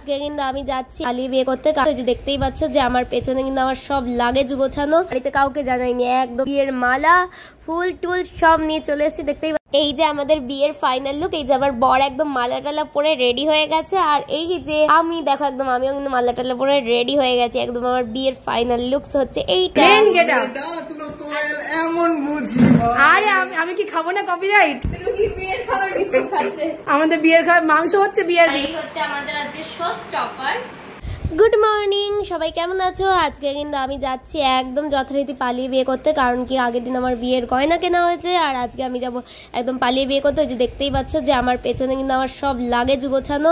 আজকে কিন্তু আমি যাচ্ছি পালিয়ে বিয়ে করতে। যে দেখতেই পাচ্ছ যে আমার পেছনে কিন্তু আমার সব লাগেজ গোছানো, বাড়িতে কাউকে জানাইনি, একদম বিয়ের মালা ফুল টুল সব নিয়ে চলে এসেছি। দেখতেই এই যে আমাদের বিয়ের ফাইনাল লুক, এই যে আমার বর একদম মালা টালা পরে রেডি হয়ে গেছে, আর এই যে আমি দেখো একদম আমিও কিন্তু মালা টালা পরে রেডি হয়ে গেছি। একদম আমার বিয়ের ফাইনাল লুকস হচ্ছে এইটা। আরে আমি কি খাবো না কপিরাইট? আমাদের বিয়ের খাবার মাংস হচ্ছে, বিয়ের এই হচ্ছে আমাদের আজকে শো স্টপার। গুড মর্নিং সবাই, কেমন আছো? আজকে কিন্তু আমি যাচ্ছি একদম যথারীতি পালিয়ে বিয়ে করতে, কারণ কি আগের দিন আমার বিয়ের গয়না কেনা হয়েছে, আর আজকে আমি যাব একদম পালিয়ে বিয়ে করতে। ওই যে দেখতেই পাচ্ছ যে আমার পেছনে কিন্তু আমার সব লাগেজ গোছানো,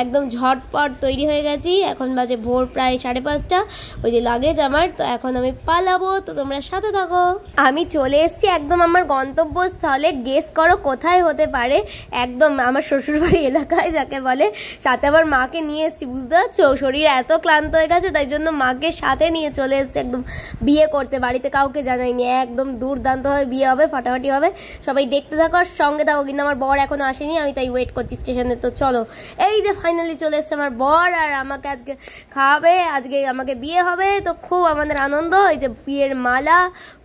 একদম ঝটপট তৈরি হয়ে গেছি। এখন বাজে ভোর প্রায় 5:30। ওই যে লাগেজ আমার, তো এখন আমি পালাবো, তো তোমরা সাথে থাকো। আমি চলে এসেছি একদম আমার গন্তব্যস্থলে। গেস করো কোথায় হতে পারে? একদম আমার শ্বশুরবাড়ি এলাকায় যাকে বলে। সাথে আমার মাকে নিয়ে এসেছি, বুঝতে পারছো? শরীর এত ক্লান্ত হয়ে গেছে, তাই জন্য মাকে সাথে নিয়ে চলে এসেছে একদম বিয়ে করতে। বাড়িতে কাউকে জানাইনি, একদম দুর্দান্ত ভাবে বিয়ে হবে, ফাটাফাটি হবে। সবাই দেখতে থাকো আর সঙ্গে থাকো। কিন্তু আমার বর এখনো আসেনি, আমি তাই ওয়েট করছি স্টেশনে। তো চলো, এই যে ফাইনালি চলে এসেছে আমার বর, আর আমাকে আজকে খাওয়াবে, আজকে আমাকে বিয়ে হবে, তো খুব আমাদের আনন্দ। এই যে বিয়ের মালা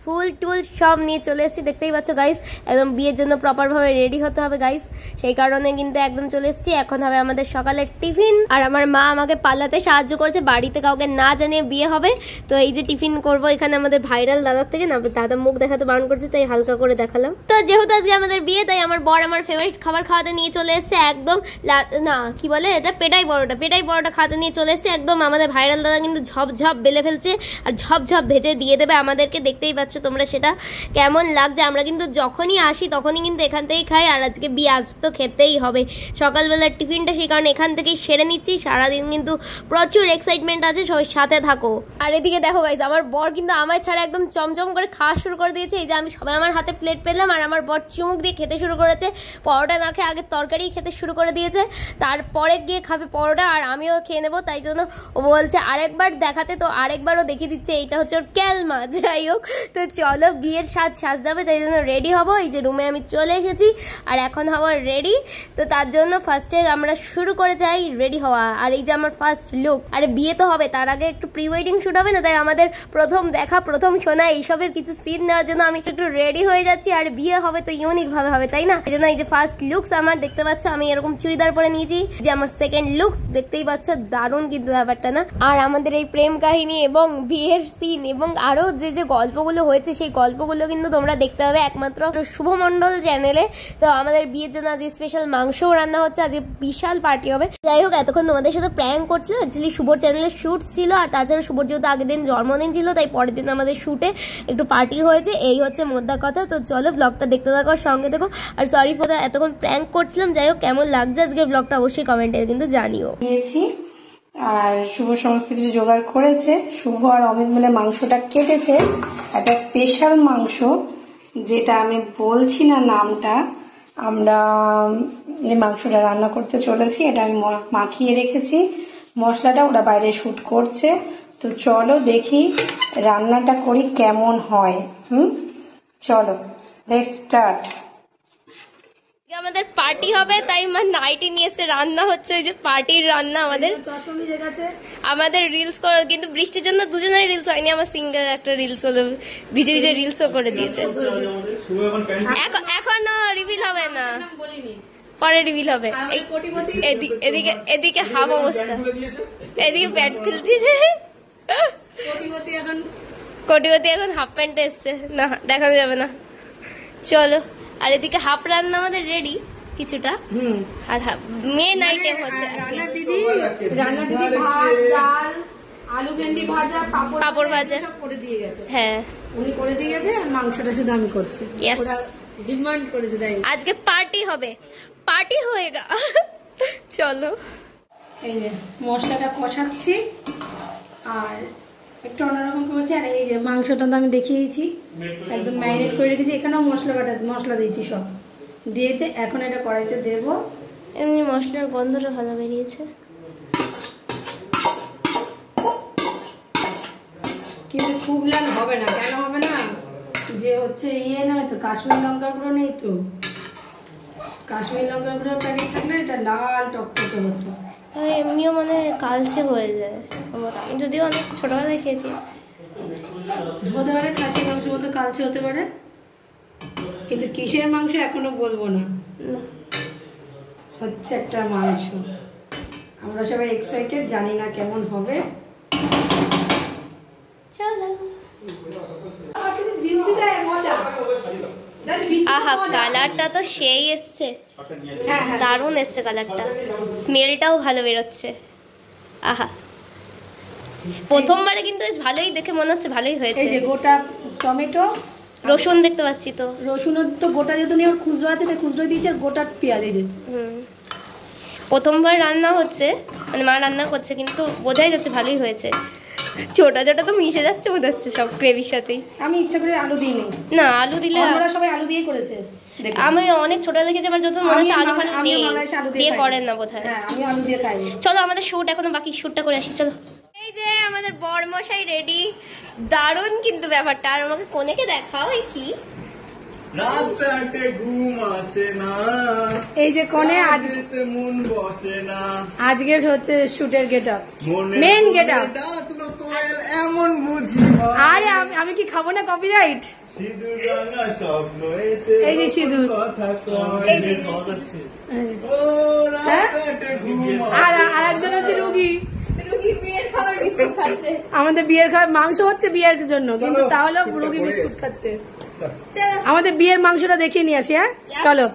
ফুল টুল সব নিয়ে চলে এসেছি, দেখতেই পাচ্ছ গাইস। একদম বিয়ের জন্য প্রপারভাবে রেডি হতে হবে গাইস, সেই কারণে কিন্তু একদম চলে এসেছি। এখন হবে আমাদের সকালের টিফিন, আর আমার মা আমাকে পাল্লাতে সাহায্য করছে, বাড়িতে কাউকে না জানিয়ে বিয়ে হবে। তো এই যে টিফিন করব এখানে আমাদের ভাইরাল দাদার থেকে, না দাদা মুখ দেখাতে বারণ করছে, তাই হালকা করে দেখালাম। তো যেহেতু আজকে আমাদের বিয়ে, তাই আমার বর আমার ফেভারিট খাবার খাওয়াতে নিয়ে চলে এসেছে একদম, না কি বলে এটা, পেটাই পরোটা খাওয়াতে নিয়ে চলে এসেছে একদম। আমাদের ভাইরাল দাদা কিন্তু ঝপঝপ বেলে ফেলছে আর ঝপঝপ ভেজে দিয়ে দেবে আমাদেরকে, দেখতেই পাচ্ছ তোমরা সেটা কেমন লাগছে। আমরা কিন্তু যখনই আসি তখনই কিন্তু এখান থেকেই খাই, আর আজকে বিয়ে আজ তো খেতেই হবে সকালবেলার টিফিনটা, সেই কারণে এখান থেকেই সেরে নিচ্ছি। সারাদিন কিন্তু প্রচুর এক্সাইটমেন্ট আছে, সবাই সাথে থাকো। আর এদিকে দেখো গাইজ, আমার বর কিন্তু আমায় ছাড়া একদম চমচম করে খাওয়া শুরু করে দিয়েছে। এই যে আমি সবাই আমার হাতে প্লেট পেলাম, আর আমার বর চুমুক দিয়ে খেতে শুরু করেছে। পরোটা না খেয়ে আগে তরকারি খেতে শুরু করে দিয়েছে, তারপরে গিয়ে খাবে পরোটা, আর আমিও খেয়ে নেবো। তাই জন্য ও বলছে আরেকবার দেখাতে, তো আরেকবারও দেখিয়ে দিচ্ছে। এইটা হচ্ছে ওর ক্যালমা। যাই হোক, তো চলো বিয়ের সাজতে হবে, তাই জন্য রেডি হবো। এই যে রুমে আমি চলে এসেছি, আর এখন হবো রেডি। তো তার জন্য ফার্স্টে আমরা শুরু করে যাই রেডি হওয়া। আর এই যে আমার ফার্স্ট লুক, আরে বিয়ে তো হবে, তার আগে একটু প্রি ওয়েডিং শুট হবে না? তাই আমাদের প্রথম দেখা, প্রথম শোনা, এইসবের কিছু সিন নেওয়ার জন্য আমি একটু রেডি হয়ে যাচ্ছি। আর বিয়ে হবে তো ইউনিক ভাবে হবে, তাই না? এই জন্য এই যে ফার্স্ট লুকস আমার দেখতে পাচ্ছ, আমি এরকম চুড়িদার পরে নিয়েছি। যে আমার সেকেন্ড লুকস দেখতেই পাচ্ছ, দারুণ কিন্তু ব্যাপারটা না? আর আমাদের এই প্রেম কাহিনী এবং বিয়ের সিন এবং আরো যে যে গল্পগুলো হয়েছে, সেই গল্পগুলো কিন্তু তোমরা দেখতে হবে একমাত্র শুভমণ্ডল চ্যানেলে। তো আমাদের বিয়ের জন্য আজকে স্পেশাল মাংসও রান্না হচ্ছে, আজকে বিশাল পার্টি হবে। যাই হোক, এতক্ষণ তোমাদের সাথে প্র্যাঙ্ক করছিল, অ্যাকচুয়ালি শুভর চ্যানেলে শুট ছিল, আর তাছাড়া শুভর যেহেতু আগের দিন জন্মদিন ছিল, তাই পরের দিন আমাদের শুটে একটু পার্টি হয়েছে। এই হচ্ছে মোদ্দা কথা। তো চলো ব্লগটা দেখতে থাকো, সঙ্গে দেখো। আর সরি ফর এতক্ষণ প্র্যাঙ্ক করছিলাম। যাই হোক, কেমন লাগছে আজকে ব্লগটা অবশ্যই কমেন্টে কিন্তু জানিও। আর শুভ সমস্ত কিছু জোগাড় করেছে, শুভ আর অমিত মিলে মাংসটা কেটেছে, একটা স্পেশাল মাংস, যেটা আমি বলছি না নামটা। আমরা এই মাংসটা রান্না করতে চলেছি, এটা আমি মাখিয়ে রেখেছি মশলাটা, ওরা বাইরে শুট করছে। তো চলো দেখি রান্নাটা করি কেমন হয়। চলো লেটস স্টার্ট। আমাদের পার্টি হবে, তাই মা নাইটি নিয়েছে, রান্না হচ্ছে, ওই যে পার্টির রান্না আমাদের রিলস করে, কিন্তু বৃষ্টির জন্য দুজনের রিলস হয়নি, আমার সিঙ্গেল একটা রিলস হলো, ভিজে ভিজে রিলসও করে দিয়েছে। এখনো রিভিল হবে না, পরে রিভিল হবে। এদিকে হাফ অবস্থা, এদিকে প্যান্ট খুলে দিয়েছে, কোটিপতি এখন হাফ প্যান্ট এসছে, না দেখানো যাবে না। চলো, আর এদিকে হাফ রান্না আমাদের রেডি কিছুটা, আর মেন আইটেম হচ্ছে রান্না দিদি ভাত, ডাল, আলু ভেন্ডি ভাজা, পাপড় ভাজা করে দিয়ে গেছে। হ্যাঁ, উনি করে দিয়ে গেছে, আর মাংসটা শুধু আমি করছি। ওরা ডিমান্ড করেছে, তাই আজকে পার্টি হবে, পার্টি হয়েগা। চলো, এই যে মশলাটা কষাচ্ছি, আর একটু অন্যরকম করেছি। আর এই যে মাংসটা তো আমি দেখিয়েছি, একদম ম্যারিনেট করে রেখেছি, এখানেও মশলা দিয়েছি, সব দিয়েছে। এখন এটা কড়াইতে দেব, এমনি মশলার গন্ধটা ভালো বেরিয়েছে, কিন্তু খুব লাল হবে না। কেন হবে না? যে হচ্ছে নয় তো, কাশ্মীর লঙ্কা গুঁড়ো নেই তো, কাশ্মীর লঙ্কা গুঁড়োর প্যাকেট থাকলে এটা লাল টকটকে হতো। এমনিও মানে কালচে হয়ে যায়। আমি যদিও অনেক ছোটবেলায় খেয়েছি। হতে পারে খাসির মাংস মতো কালচে হতে পারে, কিন্তু কিসের মাংস এখনো বলবো না, হচ্ছে একটা মাংস। আমরা সবাই এক্সাইটেড, জানি না কেমন হবে। চলো। আহা, কালারটা তো সেই এসছে, দারুণ এসছে কালারটা, স্মেলটাও ভালো বেরোচ্ছে। আহা, প্রথমবারে কিন্তু বেশ ভালোই দেখে মনে হচ্ছে, ভালোই হয়েছে। এই যে গোটা টমেটো, রসুন দেখতে পাচ্ছি তো, রসুনও তো গোটা যেহেতু নিয়ে খুচরো আছে তাই খুচরো দিয়েছে, আর গোটা পেঁয়াজ এই যে। প্রথমবার রান্না হচ্ছে, মানে মা রান্না করছে, কিন্তু বোঝাই যাচ্ছে ভালোই হয়েছে। ছোটা ছোটা তো মিশে যাচ্ছে বোঝা যাচ্ছে সব গ্রেভির সাথেই। আমি ইচ্ছা করে আলু দিইনি। না, আলু দিলে আমরা সবাই আলু দিয়ে করেছে। আমি অনেক ছোট দেখেছি, আমার যত মনে হচ্ছে আলু ফালু নেই, দিয়ে করেন না বোধহয়। হ্যাঁ, আমি আলু দিয়ে খাই। চলো, আমাদের শুট এখনো বাকি, শুটটা করে আসি চলো। এই যে আমাদের বরমশাই রেডি, দারুণ কিন্তু ব্যাপারটা। আর আমাকে কোনেকে দেখাও, এই কি এই যে কোনে আজকের হচ্ছে শুটের get up, main get up. আরে আমি কি খাবো না কপিরাইট? এই যে সিঁদুর, আর একজন হচ্ছে রুগী, আমাদের বিয়ের খাবার মাংস হচ্ছে বিয়ের জন্য, কিন্তু তাহলে রুগী বিস্কুট খাচ্ছে। আমাদের বিয়ের মাংসটা দেখিয়ে নিয়ে আসি। হ্যাঁ চলো।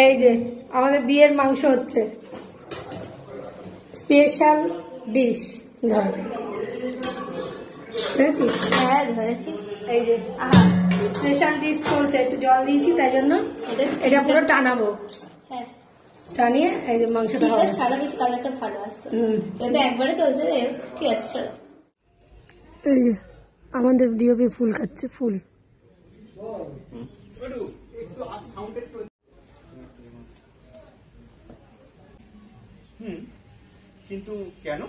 এই যে আমাদের বিয়ের মাংস হচ্ছে, স্পেশাল ডিশ। ধরেছিস? হ্যাঁ ধরেছি। এই যে স্পেশাল ডিশ চলছে, একটু জল দিয়েছি তাই জন্য এটা পুরো টানাবো। হ্যাঁ, টানিয়ে এই যে মাংসটা হবে। সারা বেশ কালারটা ভালো আসতো, এটা একবারে চলছে। ঠিক আছে চলো। এই যে আমাদের ডিওপি ফুল খাচ্ছে, ফুল। কিন্তু কেন?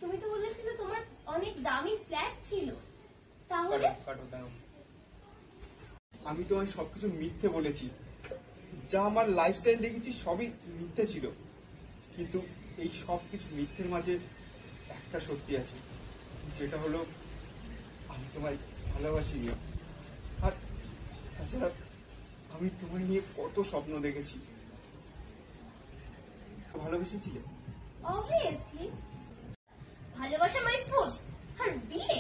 তুমি তো বলেছিলে তোমার অনেক দামি ফ্ল্যাট ছিল, তাহলে? আমি তোমায় সবকিছু মিথ্যে বলেছি, যা আমার লাইফস্টাইল দেখেছি সবই মিথ্যে ছিল, কিন্তু এই সবকিছু মিথ্যের মাঝে একটা সত্যি আছে, যেটা হলো আমি তোমায় ভালোবাসি। আর তাছাড়া আমি তোমায় নিয়ে কত স্বপ্ন দেখেছি। ভালোবেসেছিলে? অবভিয়াসলি। ভালোবাসা মানে ফুড আর বিয়ে,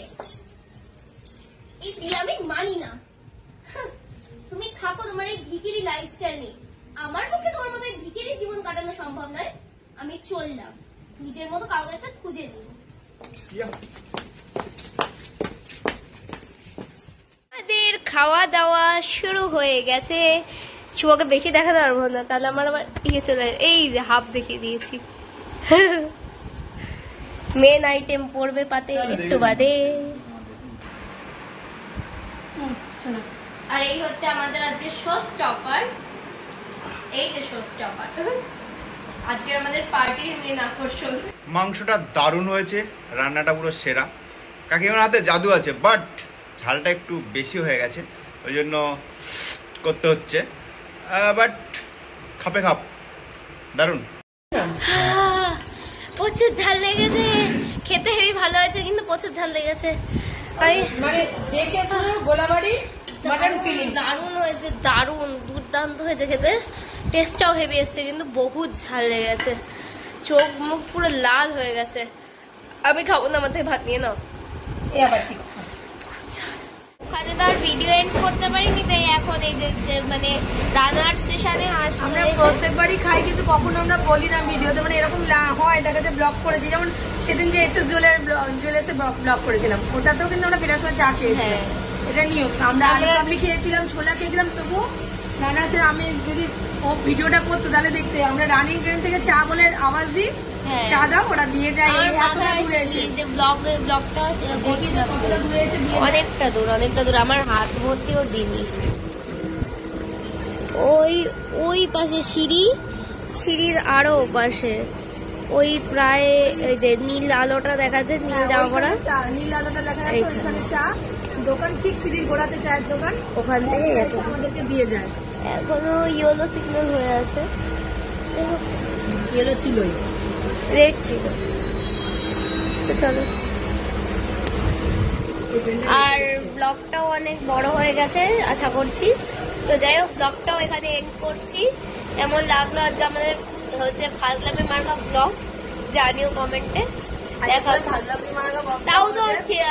এই বিয়ে আমি মানি না। তুমি থাকো তোমার এই ভিকিরি লাইফস্টাইল নিয়ে, আমার পক্ষে তোমার মতো ভিকিরি জীবন কাটানো সম্ভব নয়। আমি চললাম, নিজের মতো কাউকে একটা খুঁজে দেব। আমাদের খাওয়া দাওয়া শুরু হয়ে গেছে। শুভকে বেশি দেখাতে পারবো না, তাহলে আমার আবার ইয়ে চলে যায়। এই যে হাফ দেখিয়ে দিয়েছি। মেন আইটেম পড়বে পাতে একটু বাদে। আর এই হচ্ছে আমাদের আজকে শো স্টপার, এই যে শো স্টপার, আজকে আমাদের পার্টির মেন আকর্ষণ। মাংসটা দারুণ হয়েছে, রান্নাটা পুরো সেরা। কাকিমার হাতে জাদু আছে, বাট ঝালটা একটু বেশি হয়ে গেছে, ওই জন্য করতে হচ্ছে। বাট খাপে খাপ, দারুণ। প্রচুর ঝাল লেগেছে, খেতে হেবি ভালো হয়েছে, কিন্তু প্রচুর ঝাল লেগেছে। মানে দেখে পুরো গোলাবাড়ি মাটন ফিলিং। দারুণ হয়েছে, দারুণ দুর্দান্ত হয়েছে খেতে, টেস্টটাও হেভি এসছে, কিন্তু বহুত ঝাল লেগেছে, চোখ মুখ পুরো লাল হয়ে গেছে। আমি খাবো না, আমার থেকে ভাত নিয়ে নাও। ওখানে তো আর ভিডিও এন্ড করতে পারিনি, তাই এখন এই যে মানে রানার স্টেশনে আমরা প্রত্যেকবারই খাই, কিন্তু কখনো আমরা বলি না ভিডিওতে। মানে এরকম হয়, দেখা যায় ব্লগ করেছি, যেমন সেদিন যে এসএস জুয়েলার্সে ব্লগ করেছিলাম, ওটাতেও কিন্তু আমরা ফেরার সময় চা খেয়েছিলাম। এটা নিয়ম। আমরা আলু খেয়েছিলাম, ছোলা খেয়েছিলাম, তবু রানার্সের আমি যদি ও ভিডিওটা করতো তাহলে দেখতে আমরা রানিং ট্রেন থেকে চা বলে আওয়াজ দিই, চা দাও, ওরা দিয়ে যায়। অনেকটা দূর, আমার হাত ভর্তিও জিনিস। ওই পাশে সিঁড়ির আরো পাশে ওই প্রায় যে নীল আলোটা দেখা যায়, নীল জামা পরা, নীল আলোটা দেখা যাচ্ছে, ওইখানে চা দোকান, ঠিক সিঁড়ির গোড়াতে চায়ের দোকান, ওখান থেকে আমাদেরকে দিয়ে যায়। এখনো ইয়েলো সিগন্যাল হয়ে আছে, ইয়েলো ছিলই, রেড ছিল। তো চলো, আর ব্লগটাও অনেক বড় হয়ে গেছে আশা করছি। তো যাই হোক, ব্লগটাও এখানে এন্ড করছি। কেমন লাগলো আজকে আমাদের হচ্ছে ফাজলামি মার্কা ব্লগ জানিও কমেন্টে। দেখা হচ্ছে। তাও তো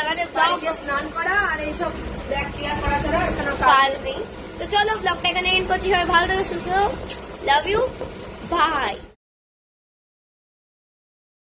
মানে ব্লগ স্নান করা আর এইসব ব্যাগ ক্লিয়ার করা ছাড়া এখানে কাজ নেই। তো চলো, ব্লগটা এখানে এন্ড করছি। সবাই ভালো থেকো, সুস্থ, লাভ ইউ, বাই।